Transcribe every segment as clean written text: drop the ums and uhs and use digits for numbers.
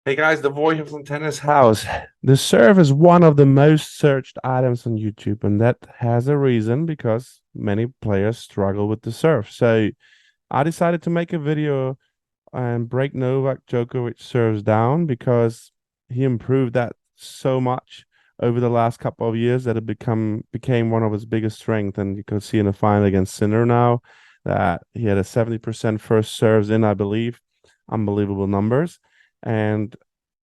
Hey guys, Davor here from Tennis House. The serve is one of the most searched items on YouTube, and that has a reason because many players struggle with the serve. So I decided to make a video and break Novak Djokovic serves down because he improved that so much over the last couple of years that it became one of his biggest strengths. And you could see in the final against Sinner now that he had a 70% first serves in, I believe. Unbelievable numbers. And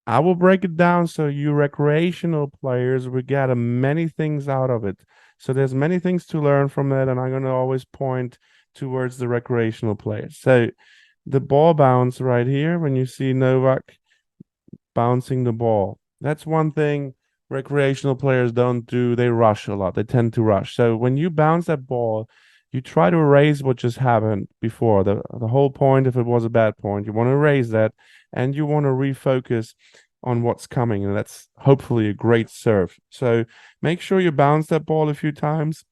I will break it down so you recreational players will get many things out of it. So there's many things to learn from it, and I'm gonna always point towards the recreational players. So the ball bounce right here, when you see Novak bouncing the ball, that's one thing recreational players don't do. They rush a lot. They tend to rush. So when you bounce that ball, you try to erase what just happened before. The whole point, if it was a bad point, you want to erase that and you want to refocus on what's coming. And that's hopefully a great serve. So make sure you bounce that ball a few times.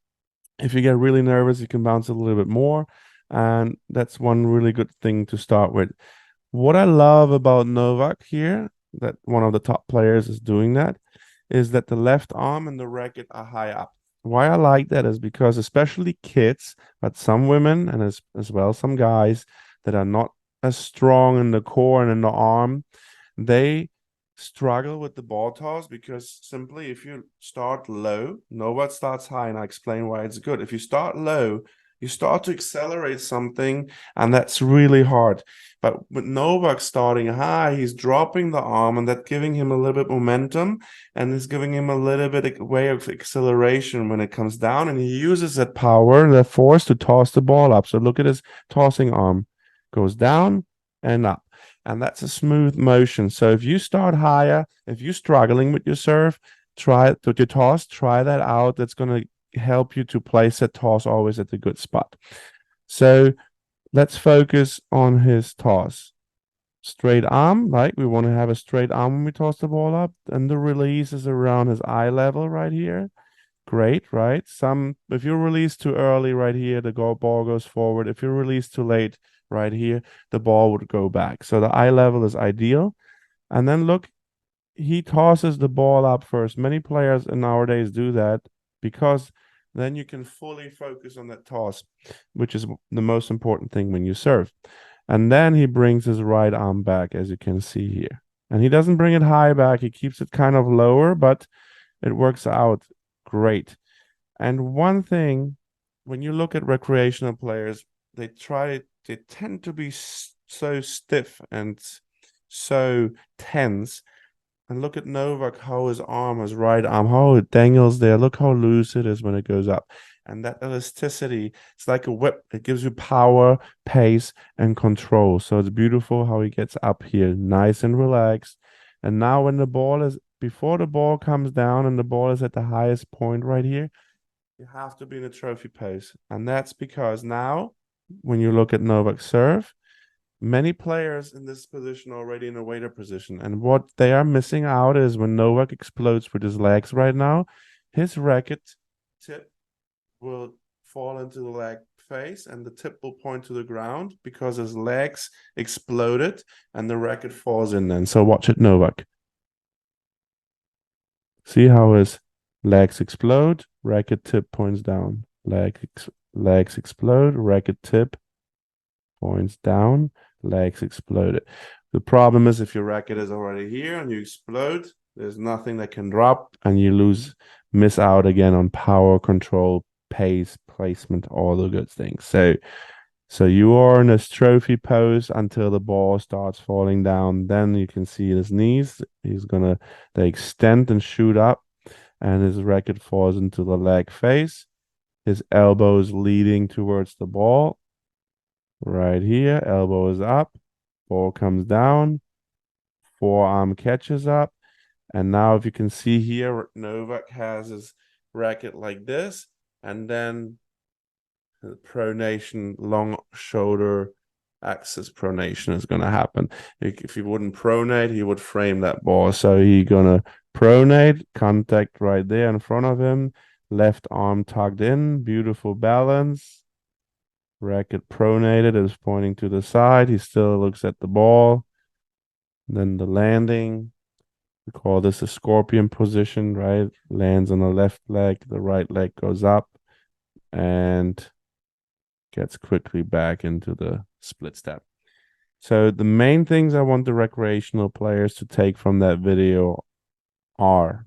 If you get really nervous, you can bounce it a little bit more. And that's one really good thing to start with. What I love about Novak here, that one of the top players is doing that, is that the left arm and the racket are high up. Why I like that is because especially kids, but some women and as well some guys that are not as strong in the core and in the arm, they struggle with the ball toss because simply if you start low, Novak starts high, and I explain why it's good. If you start low, you start to accelerate something, and that's really hard. But with Novak starting high, he's dropping the arm, and that's giving him a little bit momentum, and is giving him a little bit way of acceleration when it comes down, and he uses that power, that force to toss the ball up. So look at his tossing arm, goes down and up. And that's a smooth motion. So if you start higher, if you're struggling with your serve, try it with your toss, try that out. That's going to help you to place that toss always at the good spot. So let's focus on his toss. Straight arm, like we want to have a straight arm when we toss the ball up, and the release is around his eye level right here. Great, right? If you release too early right here, the ball goes forward. If you release too late right here, the ball would go back. So the eye level is ideal. And then look, he tosses the ball up first. Many players nowadays do that because then you can fully focus on that toss, which is the most important thing when you serve. And then he brings his right arm back, as you can see here. And he doesn't bring it high back, he keeps it kind of lower, but it works out great. And one thing, when you look at recreational players, they tend to be so stiff and so tense. And look at Novak, how his arm, his right arm, how it dangles there. Look how loose it is when it goes up. And that elasticity, it's like a whip. It gives you power, pace, and control. So it's beautiful how he gets up here, nice and relaxed. And now when the ball is, before the ball comes down and the ball is at the highest point right here, you have to be in a trophy pose. And that's because now, when you look at Novak's serve, many players in this position are already in a waiter position. And what they are missing out is when Novak explodes with his legs right now, his racket tip will fall into the leg face and the tip will point to the ground because his legs exploded and the racket falls in then. So watch it, Novak. See how his legs explode, racket tip points down. Legs explode, racket tip points down, legs exploded. The problem is if your racket is already here and you explode, there's nothing that can drop and you miss out again on power control, pace, placement, all the good things. So you are in this trophy pose until the ball starts falling down. Then you can see his knees. They extend and shoot up, and his racket falls into the leg face. His elbows leading towards the ball. Right here, elbow is up, ball comes down, forearm catches up. And now if you can see here, Novak has his racket like this, and then the pronation, long shoulder axis pronation is going to happen. If he wouldn't pronate, he would frame that ball. So he gonna pronate, contact right there in front of him, left arm tucked in, beautiful balance. Racket pronated is pointing to the side. He still looks at the ball. Then the landing, we call this a scorpion position, right? Lands on the left leg, the right leg goes up and gets quickly back into the split step. So the main things I want the recreational players to take from that video are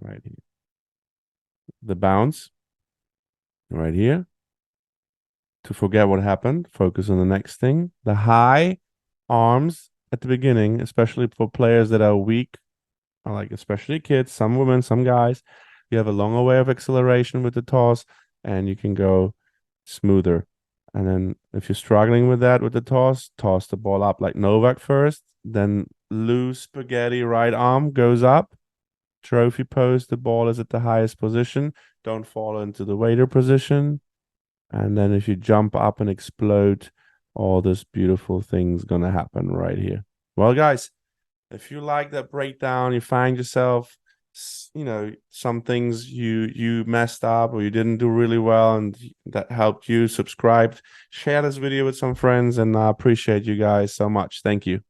right here. The bounce right here. To forget what happened, focus on the next thing. The high arms at the beginning, especially for players that are weak, or like especially kids, some women, some guys. You have a longer way of acceleration with the toss, and you can go smoother. And then if you're struggling with that with the toss the ball up like Novak first, then loose spaghetti right arm goes up. Trophy pose, the ball is at the highest position. Don't fall into the waiter position. And then if you jump up and explode, all this beautiful things gonna happen right here. Well, guys, if you like that breakdown, you find yourself, some things you messed up or you didn't do really well, and that helped you, subscribed, share this video with some friends, and I appreciate you guys so much. Thank you.